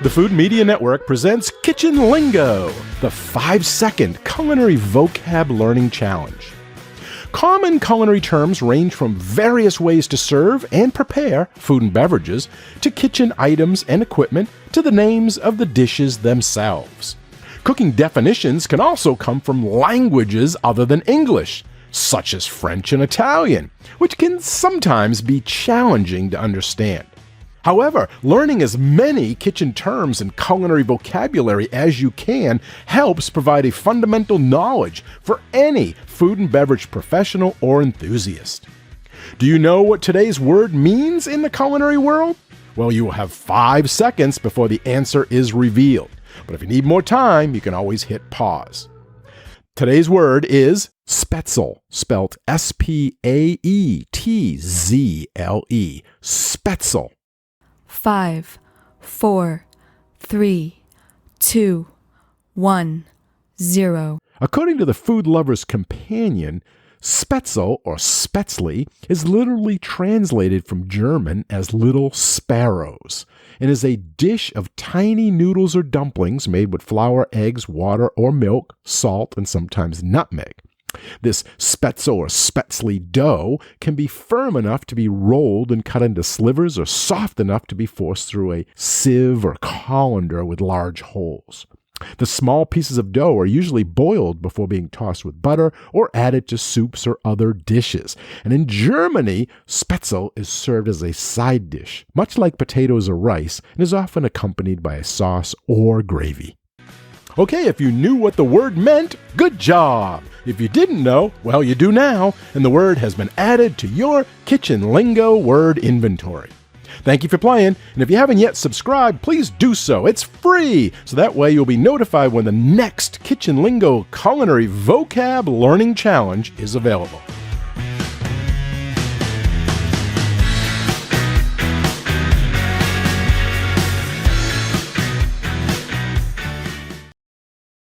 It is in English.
The Food Media Network presents Kitchen Lingo, the 5-second culinary vocab learning challenge. Common culinary terms range from various ways to serve and prepare food and beverages, to kitchen items and equipment, to the names of the dishes themselves. Cooking definitions can also come from languages other than English, such as French and Italian, which can sometimes be challenging to understand. However, learning as many kitchen terms and culinary vocabulary as you can helps provide a fundamental knowledge for any food and beverage professional or enthusiast. Do you know what today's word means in the culinary world? Well, you will have 5 seconds before the answer is revealed. But if you need more time, you can always hit pause. Today's word is Spaetzle, spelled S-P-A-E-T-Z-L-E. Spaetzle. 5, 4, 3, 2, 1, 0. According to the Food Lover's Companion, Spaetzle or Spaetzle is literally translated from German as little sparrows and is a dish of tiny noodles or dumplings made with flour, eggs, water, or milk, salt, and sometimes nutmeg. This Spaetzle or Spaetzle dough can be firm enough to be rolled and cut into slivers or soft enough to be forced through a sieve or colander with large holes. The small pieces of dough are usually boiled before being tossed with butter or added to soups or other dishes. And in Germany, Spaetzle is served as a side dish, much like potatoes or rice, and is often accompanied by a sauce or gravy. Okay, if you knew what the word meant, good job! If you didn't know, well, you do now, and the word has been added to your Kitchen Lingo word inventory. Thank you for playing, and if you haven't yet subscribed, please do so. It's free, so that way you'll be notified when the next Kitchen Lingo Culinary Vocab Learning Challenge is available.